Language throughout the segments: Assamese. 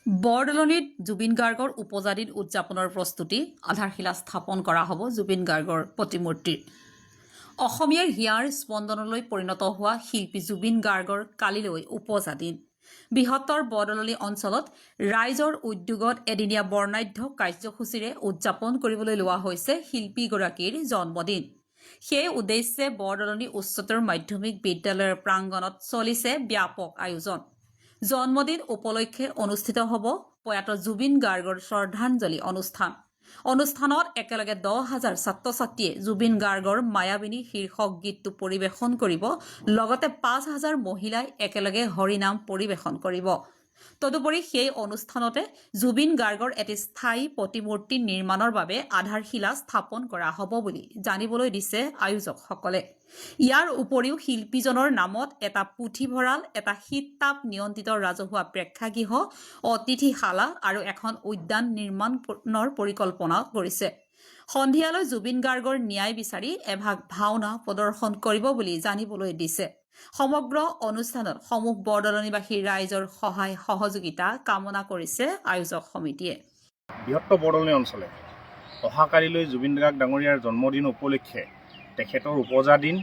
বৰদলনিত জুবিন গাৰ্গৰ উপজাদিন উদযাপনৰ প্ৰস্তুতি আধাৰশিলা স্থাপন কৰা হ'ব জুবিন গাৰ্গৰ প্ৰতিমূৰ্তিৰ। অসমীয়াৰ হিয়াৰ স্পন্দনলৈ পৰিণত হোৱা শিল্পী জুবিন গাৰ্গৰ কালিলৈ উপজাদিন। বৃহত্তৰ বৰদলনি অঞ্চলত ৰাইজৰ উদ্যোগত এদিনীয়া বৰ্ণাঢ্য কাৰ্যসূচীৰে উদযাপন কৰিবলৈ লোৱা হৈছে শিল্পীগৰাকীৰ জন্মদিন। সেই উদ্দেশ্যে বৰদলনি উচ্চতৰ মাধ্যমিক বিদ্যালয়ৰ প্ৰাংগণত চলিছে ব্যাপক আয়োজন। জন্মদিন উপলক্ষে অনুষ্ঠিত হ'ব প্ৰয়াত জুবিন গাৰ্গৰ শ্ৰদ্ধাঞ্জলি অনুষ্ঠান। অনুষ্ঠানত একেলগে 10,000 ছাত্ৰ-ছাত্ৰীয়ে জুবিন গাৰ্গৰ মায়াবিনী শীৰ্ষক গীতটো পৰিৱেশন কৰিব। লগতে 5,000 মহিলাই একেলগে হৰিনাম পৰিৱেশন কৰিব। তদুপৰি সেই অনুষ্ঠানতে জুবিন গাৰ্গৰ এটি স্থায়ী প্ৰতিমূৰ্তি নিৰ্মাণৰ বাবে আধাৰশিলা স্থাপন কৰা হ'ব বুলি জানিবলৈ দিছে আয়োজকসকলে। ইয়াৰ উপৰিও শিল্পীজনৰ নামত এটা পুথিভঁৰাল, এটা শীততাপ নিয়ন্ত্ৰিত ৰাজহুৱা প্ৰেক্ষাগৃহ, অতিথিশালা আৰু এখন উদ্যান নিৰ্মাণৰ পৰিকল্পনা কৰিছে। সন্ধিয়ালৈ জুবিন গাৰ্গৰ ন্যায় বিচাৰি এভাগ ভাওনা প্ৰদৰ্শন কৰিব বুলি জানিবলৈ দিছে। সমগ্ৰ অনুষ্ঠানত সমূহ বৰদলনিবাসী ৰাইজৰ সহায় সহযোগিতা কামনা কৰিছে আয়োজক সমিতিয়ে। বৃহত্তৰ বৰদলনি অঞ্চলে অহাকালিলৈ জুবিন গাৰ্গ ডাঙৰীয়াৰ জন্মদিন উপলক্ষে তেখেতৰ উপজাদিন,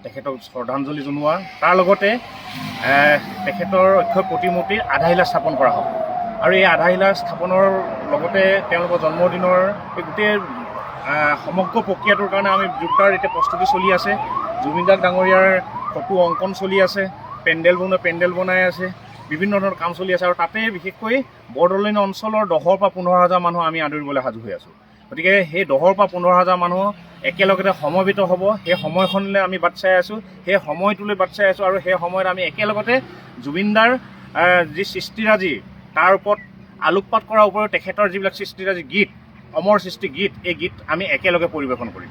তেখেতক শ্ৰদ্ধাঞ্জলি জনোৱা, তাৰ লগতে তেখেতৰ অক্ষয় প্ৰতিমূৰ্তিৰ আধাৰশিলা স্থাপন কৰা হ'ব। আৰু এই আধাৰশিলা স্থাপনৰ লগতে তেওঁলোকৰ জন্মদিনৰ এই গোটেই সমগ্ৰ প্ৰক্ৰিয়াটোৰ কাৰণে আমি জোৰদাৰ এতিয়া প্ৰস্তুতি চলি আছে। জুবিন গাৰ্গ ডাঙৰীয়াৰ ফটো অংকন চলি আছে, পেণ্ডেল বনাই আছে, বিভিন্ন ধৰণৰ কাম চলি আছে। আৰু তাতে বিশেষকৈ বৰদলনি অঞ্চলৰ 10,000 পৰা 15,000 মানুহ আমি আদৰিবলৈ সাজু হৈ আছোঁ। গতিকে সেই 10,000 পৰা 15,000 মানুহ একেলগতে সমবেত হ'ব। সেই সময়খনলৈ আমি বাট চাই আছোঁ, সেই সময়টোলৈ বাট চাই আছোঁ। আৰু সেই সময়ত আমি একেলগতে জুবিনদাৰ যি সৃষ্টিৰাজি তাৰ ওপৰত আলোকপাত কৰাৰ উপৰিও তেখেতৰ যিবিলাক সৃষ্টিৰাজি গীত, অমৰ সৃষ্টি গীত, এই গীত আমি একেলগে পৰিৱেশন কৰিম।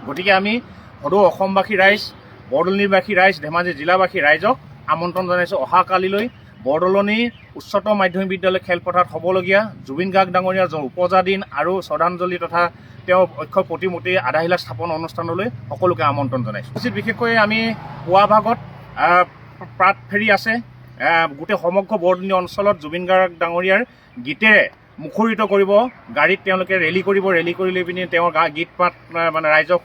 গতিকে আমি সদৌ অসমবাসী ৰাইজ, বৰদলনিবাসী ৰাইজ, ধেমাজি জিলাবাসী ৰাইজক আমন্ত্ৰণ জনাইছোঁ অহাকালিলৈ বৰদলনি উচ্চতৰ মাধ্যমিক বিদ্যালয় খেলপথাৰত হ'বলগীয়া জুবিন গাৰ্গ ডাঙৰীয়াৰ উপজাদিন আৰু শ্ৰদ্ধাঞ্জলি তথা তেওঁৰ অক্ষয় প্ৰতিমূৰ্তিৰ আধাৰশিলা স্থাপন অনুষ্ঠানলৈ সকলোকে আমন্ত্ৰণ জনাইছোঁ। বিশেষকৈ আমি পুৱা ভাগত প্ৰাত ফেৰী আছে। গোটেই সমগ্ৰ বৰদলনি অঞ্চলত জুবিন গাৰ্গ ডাঙৰীয়াৰ গীতেৰে মুখৰিত কৰিব। গাড়ীত তেওঁলোকে ৰেলী কৰিব, ৰেলী কৰি লৈ পিনি তেওঁৰ গীত মাত মানে ৰাইজক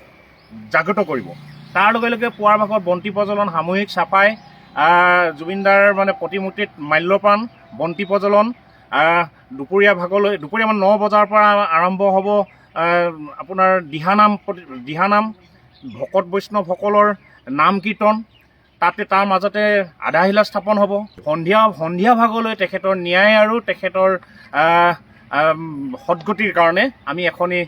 জাগ্ৰত কৰিব। তাৰ লগে লগে পুৱাৰ ভাগত বন্তি প্ৰজ্বলন, সামূহিক চাফাই, জুবিনদাৰ মানে প্ৰতিমূৰ্তিত মাল্যপান, বন্তি প্ৰজ্বলন। দুপৰীয়া 9 বজাৰ পৰা আৰম্ভ হ'ব আপোনাৰ দিহানাম, ভকত বৈষ্ণৱসকলৰ নাম কীৰ্তন। তাৰ মাজতে আধাৰশিলা স্থাপন হ'ব। সন্ধিয়া ভাগলৈ তেখেতৰ ন্যায় আৰু তেখেতৰ সদগতিৰ কাৰণে আমি এখনি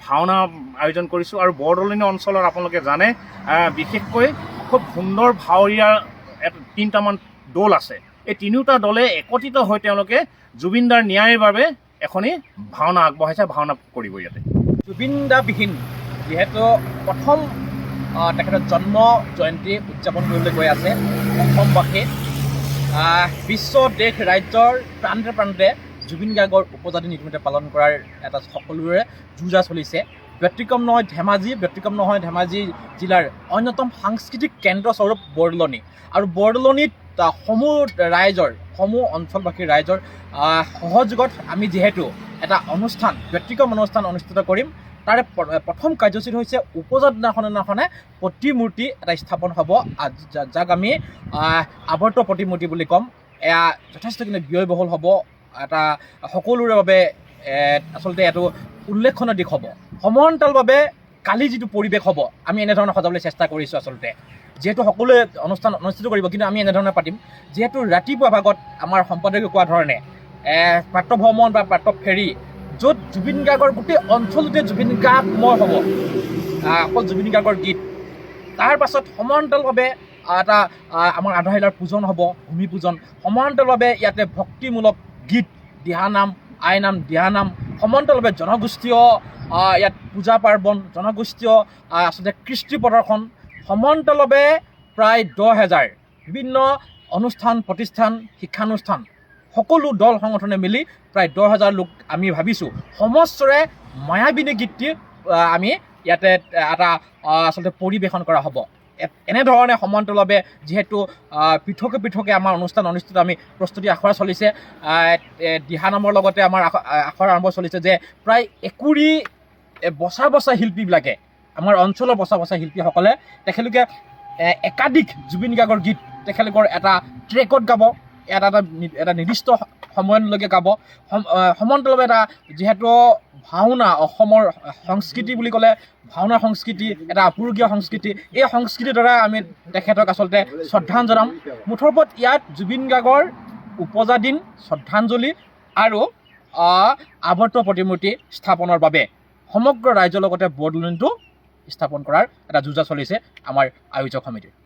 ভাওনা আয়োজন কৰিছোঁ। আৰু বৰদলনি অঞ্চলত আপোনালোকে জানে বিশেষকৈ খুব সুন্দৰ ভাৱৰীয়া 3টামান দল আছে। এই 3টা দলে একত্ৰিত হৈ তেওঁলোকে জুবিনদাৰ ন্যায়ৰ বাবে এখনি ভাওনা আগবঢ়াইছে, ভাওনা কৰিব ইয়াতে। জুবিনদাবিহীন যিহেতু প্ৰথম তেখেতৰ জন্ম জয়ন্তী উদযাপন কৰিবলৈ গৈ আছে অসমবাসী। বিশ্ব দেশ ৰাজ্যৰ প্ৰান্তে প্ৰান্তে জুবিন গাৰ্গৰ উপজাতিন ইতিমধ্যে পালন কৰাৰ এটা সকলোৰে যুঁজা চলিছে। ব্যতিক্ৰম নহয় ধেমাজি জিলাৰ অন্যতম সাংস্কৃতিক কেন্দ্ৰস্বৰূপ বৰদলনি। আৰু বৰদলনিত সমূহ অঞ্চলবাসীৰ ৰাইজৰ সহযোগত আমি যিহেতু এটা ব্যতিক্ৰম অনুষ্ঠান অনুষ্ঠিত কৰিম। তাৰে প্ৰথম কাৰ্যসূচী হৈছে উপজাত দিনাখনে প্ৰতিমূৰ্তি এটা স্থাপন হ'ব, যাক আমি আৱৰ্ত প্ৰতিমূৰ্তি বুলি ক'ম। এয়া যথেষ্টখিনি ব্যয়বহুল হ'ব। এটা সকলোৰে বাবে আচলতে এইটো উল্লেখনীয় দিশ হ'ব। সমান্তৰালভাৱে কালি যিটো পৰিৱেশ হ'ব আমি এনেধৰণে সজাবলৈ চেষ্টা কৰিছোঁ। আচলতে যিহেতু সকলোৱে অনুষ্ঠান অনুষ্ঠিত কৰিব, কিন্তু আমি এনেধৰণে পাতিম। যিহেতু ৰাতিপুৱা ভাগত আমাৰ সম্পাদকে কোৱা ধৰণে প্ৰাতঃভ্ৰমণ বা প্ৰাতঃ ফেৰী, য'ত জুবিন গাৰ্গৰ গোটেই অঞ্চলতে জুবিন গাৰ্গময় হ'ব, অকল জুবিন গাৰ্গৰ গীত। তাৰ পাছত সমান্তৰালভাৱে এটা আমাৰ আধাৰশিলাৰ পূজন হ'ব, ভূমি পূজন। সমান্তৰালভাৱে ইয়াতে ভক্তিমূলক গীত, দিহানাম, আইনাম, দিহানাম, সমান্তৰালভাৱে জনগোষ্ঠীয় ইয়াত পূজা পাৰ্বণ, জনগোষ্ঠীয় আচলতে কৃষ্টি প্ৰদৰ্শন। সমান্তৰালভাৱে প্ৰায় 10,000 বিভিন্ন অনুষ্ঠান প্ৰতিষ্ঠান, শিক্ষানুষ্ঠান, সকলো দল সংগঠনে মিলি প্ৰায় 10,000 লোক আমি ভাবিছোঁ সমস্বৰে মায়াবিনী গীতটি আমি ইয়াতে এটা আচলতে পৰিৱেশন কৰা হ'ব। এনেধৰণে সমান্তৰালভাৱে যিহেতু পৃথকে পৃথকে আমাৰ অনুষ্ঠান অনুষ্ঠিত আমি প্ৰস্তুতি আখৰা চলিছে দিহানামৰ লগতে আমাৰ আখৰা আৰম্ভ চলিছে যে প্ৰায় একুৰি বচা বচা শিল্পীবিলাকে আমাৰ অঞ্চলৰ বচা বচা শিল্পীসকলে তেখেতলোকে একাধিক জুবিন গাৰ্গৰ গীত তেখেতলোকৰ এটা ট্ৰেকত গাব এটা নিৰ্দিষ্ট সময়লৈকে গাব সমান্তৰালভাৱে এটা যিহেতু ভাওনা অসমৰ সংস্কৃতি বুলি ক'লে ভাওনা সংস্কৃতি এটা আপুৰুগীয়া সংস্কৃতি এই সংস্কৃতিৰ দ্বাৰা আমি তেখেতক আচলতে শ্ৰদ্ধাঞ্জলি জনাম মুঠৰ ওপৰত ইয়াত জুবিন গাৰ্গৰ উপজা দিন শ্ৰদ্ধাঞ্জলি আৰু আৱৰ্ত প্ৰতিমূৰ্তি স্থাপনৰ বাবে সমগ্ৰ ৰাজ্যৰ লগতে বৰদলনিতো স্থাপন কৰাৰ এটা যোজা চলিছে আমাৰ আয়োজক সমিতিৰ